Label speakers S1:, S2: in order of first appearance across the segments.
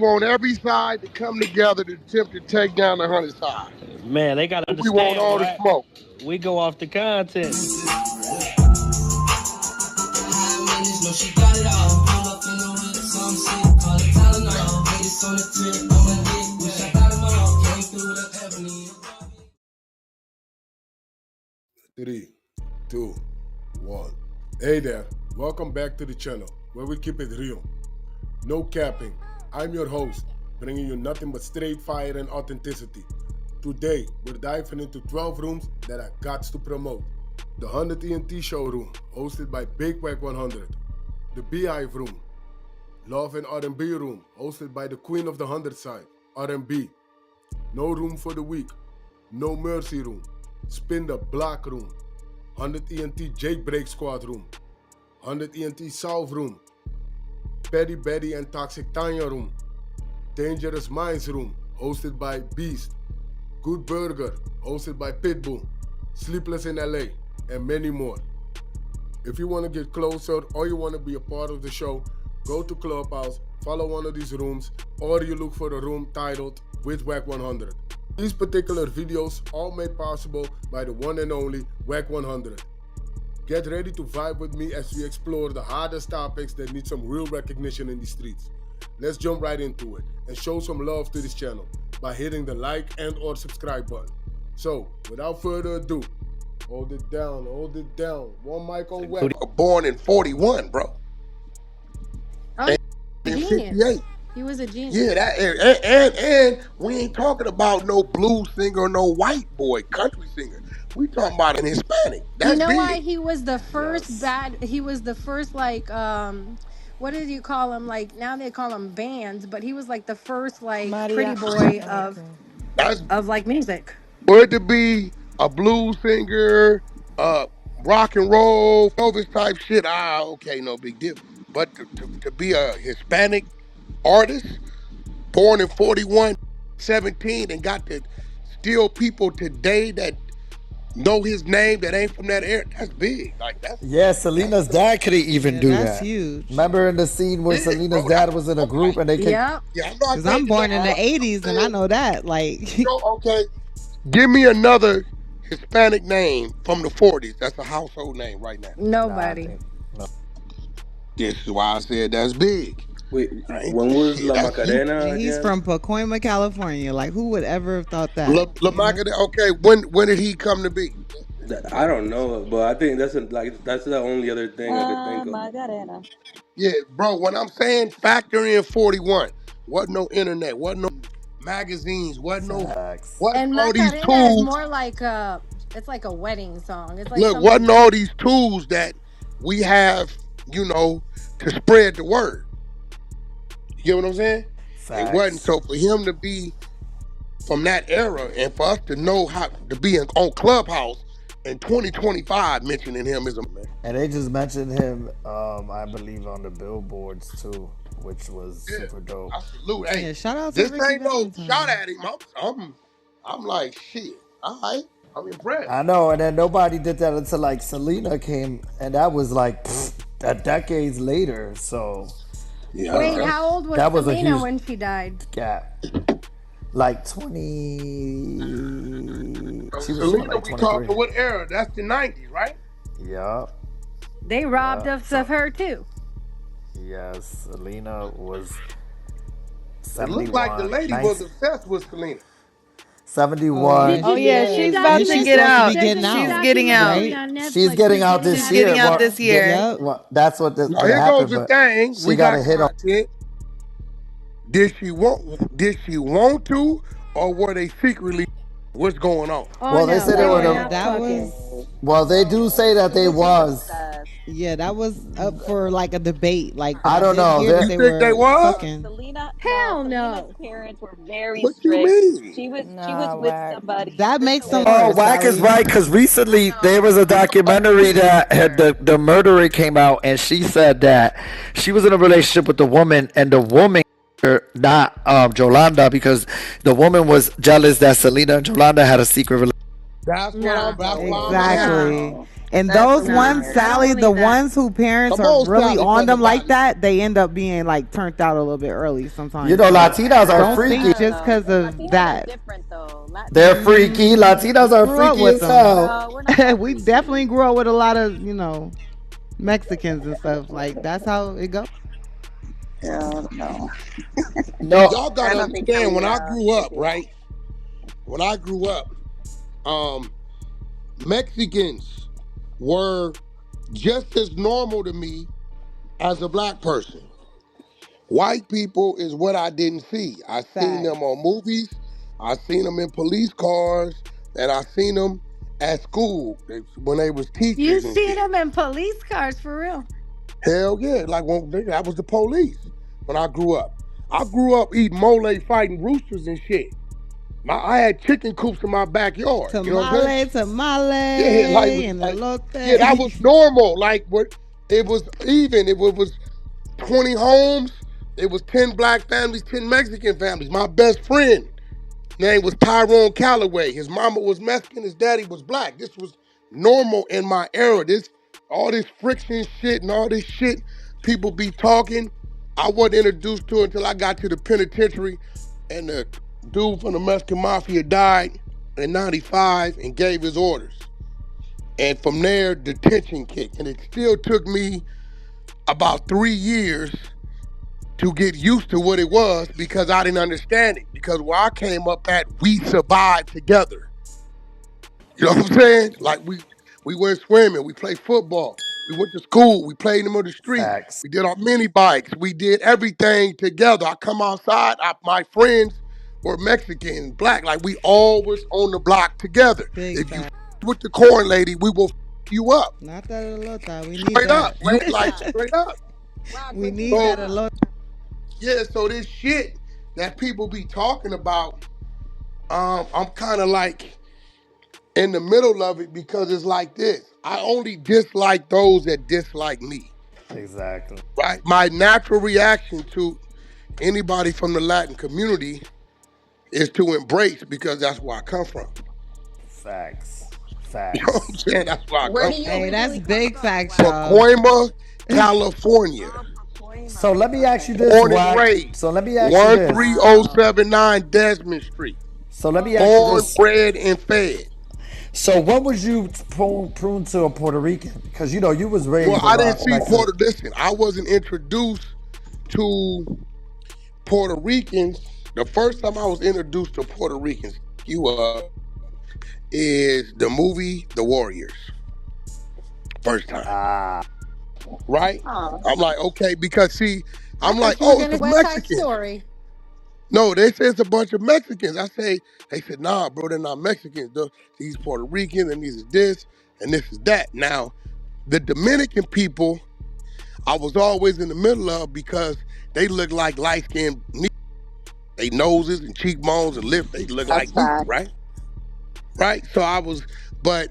S1: want every side to come together to attempt to take down the 100 side.
S2: Man, they gotta understand.
S1: We want all the smoke.
S2: We go off the content.
S3: Three, two, one. Hey there, welcome back to the channel where we keep it real. No capping. I'm your host, bringing you nothing but straight fire and authenticity. Today, we're diving into 12 rooms that I got to promote. The 100 ENT showroom, hosted by Big Wack100. The Beehive room. Love and R&B room, hosted by the Queen of the 100 side, R&B. No room for the weak. No mercy room. Spin the block room. 100 ENT Jailbreak Squad room. 100 ENT South room. Petty Betty and Toxic Tanya room. Dangerous Minds room, hosted by Beast. Good Burger, hosted by Pitbull. Sleepless in LA, and many more. If you want to get closer or you want to be a part of the show, go to Clubhouse, follow one of these rooms, or you look for a room titled with Wack100. These particular videos all made possible by the one and only Wack100. Get ready to vibe with me as we explore the hardest topics that need some real recognition in the streets. Let's jump right into it and show some love to this channel by hitting the like and or subscribe button. So, without further ado, hold it down. One mic on Wack.
S1: Born in 41, bro.
S4: Oh,
S1: and
S4: genius.
S1: 58.
S4: He was a genius.
S1: Yeah, that and we ain't talking about no blues singer, no white boy country singer. We talking about an Hispanic. That's
S4: you know
S1: big.
S4: why? He was the first he was the first what did you call him? Like now they call him bands, but he was like the first like pretty boy of like music.
S1: For it to be a blues singer, rock and roll, Elvis type shit, okay, no big deal. But to be a Hispanic artist, born in 41, 17, and got to still people today that know his name that ain't from that era, that's big. Like that's
S5: Selena's dad couldn't even do
S6: that's
S5: that.
S6: Huge.
S5: Remember in the scene where Selena's dad was in a group and they
S4: yeah,
S6: because I'm born in the 80s and I know that. Like,
S1: okay, give me another Hispanic name from the 40s. That's a household name right now.
S4: Nobody.
S5: No.
S1: This is why I said that's big.
S7: Wait, when was La Macarena?
S6: He's from Pacoima, California. Like, who would ever have thought that?
S1: La Macarena. Okay, when did he come to be?
S7: I don't know, but I think that's the only other thing I could think of.
S8: Macarena.
S1: Yeah, bro. When I'm saying factor in 41, wasn't no internet, wasn't no magazines, wasn't
S4: and
S1: all these
S4: Macarena
S1: tools.
S4: is more like it's like a wedding song. It's like
S1: look, wasn't all these tools that we have, to spread the word. You know what I'm saying?
S5: Facts.
S1: It wasn't. So for him to be from that era and for us to know how to be on Clubhouse in 2025 mentioning him is a man.
S5: And they just mentioned him, I believe, on the billboards too, which was super dope.
S1: I salute. Hey,
S6: shout out to
S1: this
S6: Ricky
S1: ain't no
S6: Valentine.
S1: shot at him. I'm like, shit. All right. I'm impressed.
S5: I know, and then nobody did that until like Selena came, and that was like decades later. So
S1: yeah.
S4: Wait, how old was Selena when she died?
S5: Gap. Like 20. She was
S1: Selena,
S5: like
S1: we
S5: 23.
S1: talking what era? That's the 90s, right?
S5: Yeah.
S4: They robbed us of her too.
S5: Yes, Selena was 71.
S1: It looked like the lady was obsessed with Selena.
S5: 71.
S8: Oh yeah, she's about to get out. She's getting out.
S4: Right?
S5: She's getting out this year.
S8: Getting out this year.
S5: Well, that's what
S1: here goes the thing.
S5: She
S1: We
S5: got
S1: got
S5: to hit on.
S1: Did she want to, or were they secretly? What's going on?
S5: Well, they said they were.
S6: That was.
S5: Well, they do say that they was.
S6: Yeah, that was up for like a debate. Like,
S5: I don't know.
S1: You think they was?
S6: Fucking.
S8: Selena,
S4: hell no.
S8: Selena's parents were very
S1: What
S8: strict.
S1: you mean?
S8: She was with somebody.
S6: That makes them.
S5: Oh, Wack is right, because recently there was a documentary that had the murderer came out, and she said that she was in a relationship with the woman, and the woman, not Yolanda, because the woman was jealous that Selena and Yolanda had a secret relationship.
S1: That's what
S6: Exactly. And
S9: That's
S6: those
S9: not
S6: ones,
S9: it.
S4: Not
S6: Sally,
S4: only
S6: the
S4: that.
S6: ones who parents
S1: Come
S6: are
S1: on,
S6: really
S1: Sally,
S6: on
S1: from the
S6: them like
S1: bottom.
S6: that, they end up being like turned out a little bit early sometimes.
S5: You know,
S6: So
S5: Latinas are
S6: don't
S5: freaky.
S6: think
S9: I don't
S6: just
S9: know.
S6: because of
S9: Latinas are
S6: that.
S9: different though.
S5: They're freaky. Latinas
S6: We
S5: are
S6: grew up
S5: freaky
S6: with
S5: as
S6: them.
S5: hell.
S9: No, we're not that
S6: We definitely
S9: freaky.
S6: grew up with a lot of, Mexicans and stuff. Like that's how it goes.
S9: Hell no.
S1: See,
S5: No,
S1: y'all
S9: I
S1: gotta
S9: don't think
S1: understand.
S9: Cali
S1: When I grew
S9: would
S1: up,
S9: do that.
S1: right? When I grew up, um, Mexicans were just as normal to me as a black person. White people is what I didn't see. I seen them
S6: Facts.
S1: on movies, I seen them in police cars, and I seen them at school when they was
S4: You
S1: teachers and
S4: see
S1: shit.
S4: them in police cars for real.
S1: Hell yeah, like when I was the police when I grew up. I grew up eating mole, fighting roosters and shit. I had chicken coops in my backyard. You know what I'm saying?
S6: Tamale,
S1: Yeah,
S6: tamale, and
S1: yeah, that
S6: elote.
S1: was normal. Like what it was even. It was 20 homes. It was 10 black families, 10 Mexican families. My best friend name was Tyrone Calloway. His mama was Mexican, his daddy was black. This was normal in my era. All this friction shit and all this shit people be talking. I wasn't introduced to it until I got to the penitentiary and the dude from the Mexican Mafia died in 95 and gave his orders. And from there, detention kicked. And it still took me about 3 years to get used to what it was because I didn't understand it. Because where I came up at, we survived together. You know what I'm saying? Like we went swimming, we played football, we went to school, we played in the street,
S5: facts.
S1: we did our mini bikes, we did everything together. I come outside, my friends were Mexican, black, like we all was on the block together.
S6: Big
S1: If you
S6: fact.
S1: with the corn lady, we will you up.
S6: Not that elote. We need
S1: Straight up.
S6: that.
S1: You
S9: Where's
S1: like
S9: that?
S1: straight up.
S9: Rock,
S6: We
S9: where'd you
S6: need
S9: grow
S6: that
S1: So
S9: up?
S6: elote.
S1: yeah, so this shit that people be talking about, I'm kind of like in the middle of it because it's like this. I only dislike those that dislike me.
S5: Exactly.
S1: Right? My natural reaction to anybody from the Latin community is to embrace because that's where I come from.
S5: Facts.
S1: You know what I'm
S5: Facts.
S1: saying? That's where I
S9: Where
S1: come
S9: do you
S1: from.
S6: Hey, that's
S9: originally come
S6: big
S9: from,
S6: facts,
S9: Wack?
S6: y'all.
S1: Pacoima, California.
S9: Oh,
S5: So
S9: Pacoima.
S5: let me ask you
S9: Okay.
S5: this,
S1: Born and
S5: Wack.
S1: raised.
S5: So let me ask you this.
S1: 13079 Desmond Street.
S5: So let me ask you
S1: Born,
S5: this.
S1: bred, and fed.
S5: So when was you prone to a Puerto Rican? Because you know you was
S1: Well,
S5: raised
S1: I didn't
S5: around
S1: see
S5: Mexico.
S1: Listen, I wasn't introduced to Puerto Ricans. The first time I was introduced to Puerto Ricans, you up, is the movie The Warriors. First time, right?
S9: Oh,
S1: I'm like, okay, because see,
S4: I
S1: I'm like,
S4: thought you were
S1: oh, it's the
S4: gonna West Side
S1: Mexicans.
S4: Story.
S1: No, they say it's a bunch of Mexicans. They said, nah, bro, they're not Mexicans. These Puerto Ricans and these is this and this is that. Now, the Dominican people, I was always in the middle of because they look like light skinned, they noses and cheekbones and lips, they look
S9: that's
S1: like me,
S9: fact.
S1: right? Right? So but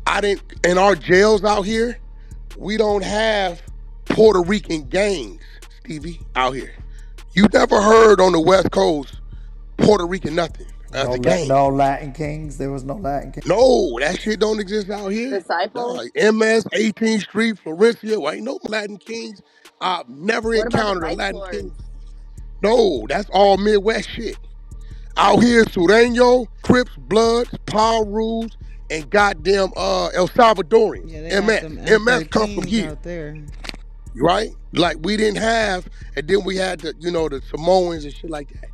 S1: I didn't, in our jails out here, we don't have Puerto Rican gangs, Stevie, out here. You never heard on the West Coast Puerto Rican nothing as
S5: No,
S1: a gang.
S5: no Latin kings. There was no Latin king.
S1: No, that shit don't exist out here. No,
S9: Disciples?
S1: MS, 18th Street, Florencia, well, ain't no Latin Kings. I've never
S9: What about the
S1: encountered a
S9: Vice
S1: Latin
S9: Lords?
S1: King. No, that's all Midwest shit. Out here, Sureño, Crips, Bloods, Power Rules, and goddamn El Salvadorians.
S6: Yeah, they got
S1: MS.
S6: them
S1: MS come from
S6: M13s
S1: here,
S6: out there.
S1: right? Like we didn't have, and then we had the Samoans and shit like that.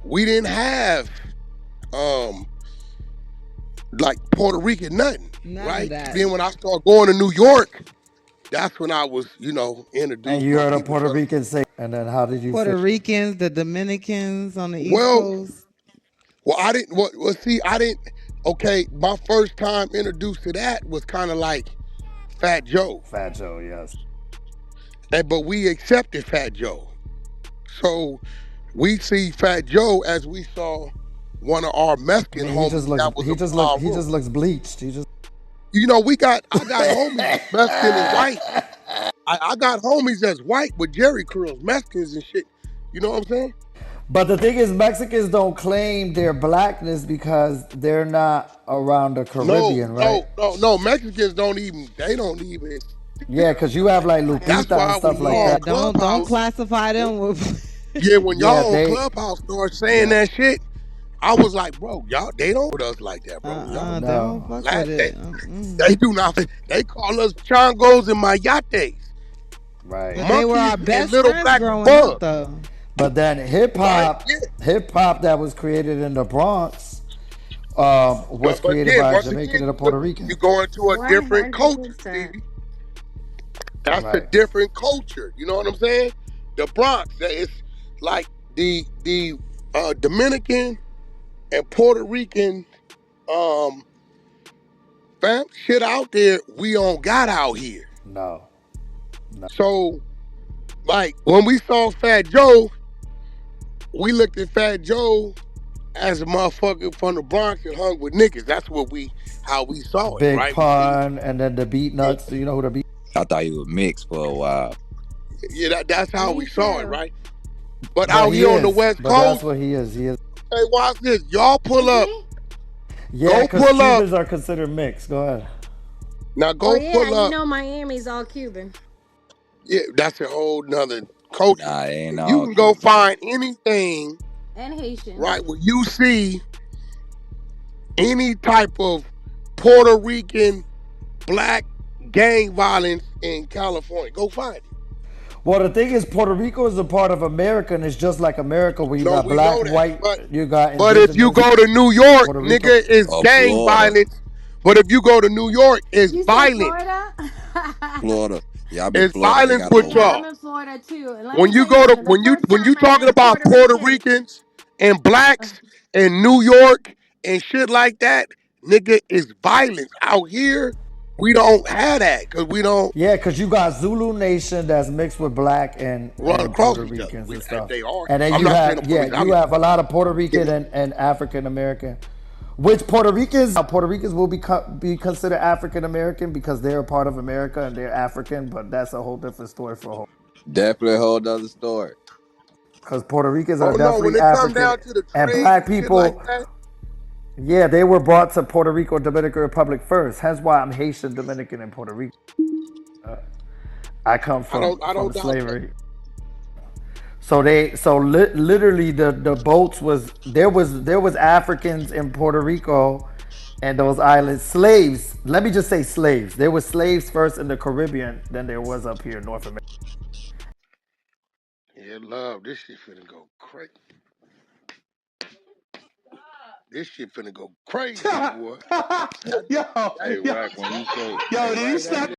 S1: We didn't have um like Puerto Rican nothing,
S6: None of
S1: right?
S6: that.
S1: Then when I started going to New York, that's when I was,
S5: And
S1: introduced
S5: you
S1: by
S5: heard a
S1: people.
S5: Puerto Rican say, and then how did you feel?
S6: Puerto Ricans, the Dominicans on the East
S1: Well,
S6: Coast.
S1: I didn't. See, I didn't. Okay, my first time introduced to that was kind of like Fat Joe,
S5: Fat Joe, yes.
S1: but we accepted Fat Joe. So we see Fat Joe as we saw one of our
S5: I
S1: Mexican
S5: mean,
S1: homies that was a
S5: he
S1: room.
S5: just looks bleached. He just.
S1: I got homies that's Mexican and white. I got homies that's white with Jerry curls, Mexicans and shit. You know what I'm saying?
S5: But the thing is, Mexicans don't claim their blackness because they're not around the
S1: No,
S5: Caribbean, right?
S1: no, no, no. Mexicans don't even. They don't even see
S5: Yeah,
S1: us.
S5: because you have like
S1: That's
S5: Lupita and
S1: why when
S5: stuff like
S1: y'all
S6: Yeah,
S1: on
S5: that.
S6: don't
S1: Clubhouse,
S6: classify them with.
S1: yeah, when
S5: Yeah,
S1: y'all on
S5: they,
S1: Clubhouse start saying
S5: yeah,
S1: that shit, I was like, bro, y'all, they don't with us like that, bro. Y'all,
S6: They don't
S5: no,
S6: fuck with
S1: last day,
S6: it.
S1: they do not. They call us chongos and mayates,
S5: right.
S6: But they were
S1: monkeys
S6: our
S1: and
S6: best
S1: little
S6: friends
S1: black
S6: growing up,
S1: bugs,
S6: though.
S5: But then
S1: right? Yeah.
S5: hip hop that was created in the Bronx, was
S1: But
S5: created
S1: again,
S5: by a
S1: once
S5: Jamaican
S1: again,
S5: and a Puerto Rican.
S1: you go into a different culture,
S4: 100%.
S1: Stevie. That's a
S5: Right.
S1: different culture. You know what I'm saying? The Bronx, it's like the Dominican and Puerto Rican um fam shit out there we don't got out here.
S5: No.
S1: So like when we saw Fat Joe, we looked at Fat Joe as a motherfucker from the Bronx and hung with niggas. That's what how we saw it,
S5: Big
S1: right? We see
S5: Pun and then the Beat Nuts. Do you know who the Beat?
S10: I thought he was mixed for a while.
S1: yeah, that's how
S4: Me
S1: we saw it,
S4: too.
S1: right? But
S5: But
S1: out
S5: he
S1: here on the
S5: is.
S1: West
S5: But that's
S1: Coast,
S5: what he is. He is.
S1: hey, watch this. Y'all pull
S4: Is
S1: up.
S4: he?
S5: Yeah,
S1: Go
S5: because
S1: pull up.
S5: Cubans are considered mixed. Go ahead.
S1: Now
S4: Oh
S1: go
S4: yeah,
S1: pull
S4: you
S1: up.
S4: know Miami's all Cuban
S1: Yeah, that's a whole nother culture.
S10: Nah, they ain't
S1: If you
S10: all
S1: can go
S10: Cuban.
S1: find anything,
S4: and Haitian.
S1: right, where you see any type of Puerto Rican black gang violence in California, go find it.
S5: Well, the thing is, Puerto Rico is a part of America, and it's just like America, where you
S1: No,
S5: got
S1: we
S5: black,
S1: know that.
S5: white, you got
S1: But if you
S5: indigenous,
S1: go to New York,
S5: Puerto Rico.
S1: nigga, it's
S10: Or
S1: gang
S10: Florida.
S1: violence. But if you go to New York, it's
S4: You said
S1: violence.
S4: Florida?
S10: Florida. Yeah, I'm in
S1: It's
S10: Florida. They
S1: violence
S10: got
S1: with
S10: all
S4: Yeah,
S10: that.
S4: I'm
S1: y'all.
S4: in Florida too. And let
S1: When
S4: me
S1: you
S4: tell you
S1: go to
S4: something. The first
S1: when you
S4: time I
S1: talking
S4: met
S1: about
S4: Puerto
S1: Puerto
S4: Ricans,
S1: Ricans and blacks in New York and shit like that, nigga, is violence. Out here, we don't have that because we don't
S5: Yeah, because you got Zulu Nation that's mixed with black
S1: run
S5: and
S1: across
S5: Puerto
S1: each other.
S5: Ricans and
S1: If
S5: stuff.
S1: they are,
S5: And then
S1: I'm
S5: you
S1: not saying
S5: have,
S1: the Puerto
S5: yeah,
S1: Ricans.
S5: you have a lot of Puerto
S1: Yeah,
S5: Rican and African American, which Puerto Ricans will be considered African American because they're a part of America and they're African, but that's a whole different story for a whole.
S10: Definitely a whole other story.
S5: Because Puerto Ricans are
S1: oh no, when
S5: definitely
S1: it come
S5: African,
S1: down to the
S5: and
S1: trade
S5: black
S1: and shit like
S5: people,
S1: that,
S5: yeah, they were brought to Puerto Rico, Dominican Republic first. Hence why I'm Haitian, Dominican, and Puerto Rican. I come
S1: I
S5: from
S1: don't doubt that.
S5: slavery. Literally the boats was there was Africans in Puerto Rico and those islands, slaves. Let me just say slaves. There were slaves first in the Caribbean than there was up here in North America.
S1: Yeah, love, this shit finna go crazy. This shit finna go crazy, boy.
S3: yo,
S1: Hey,
S3: yo,
S1: Wack, when you say,
S3: yo,
S1: hey,
S3: did you
S1: Wack,
S3: slap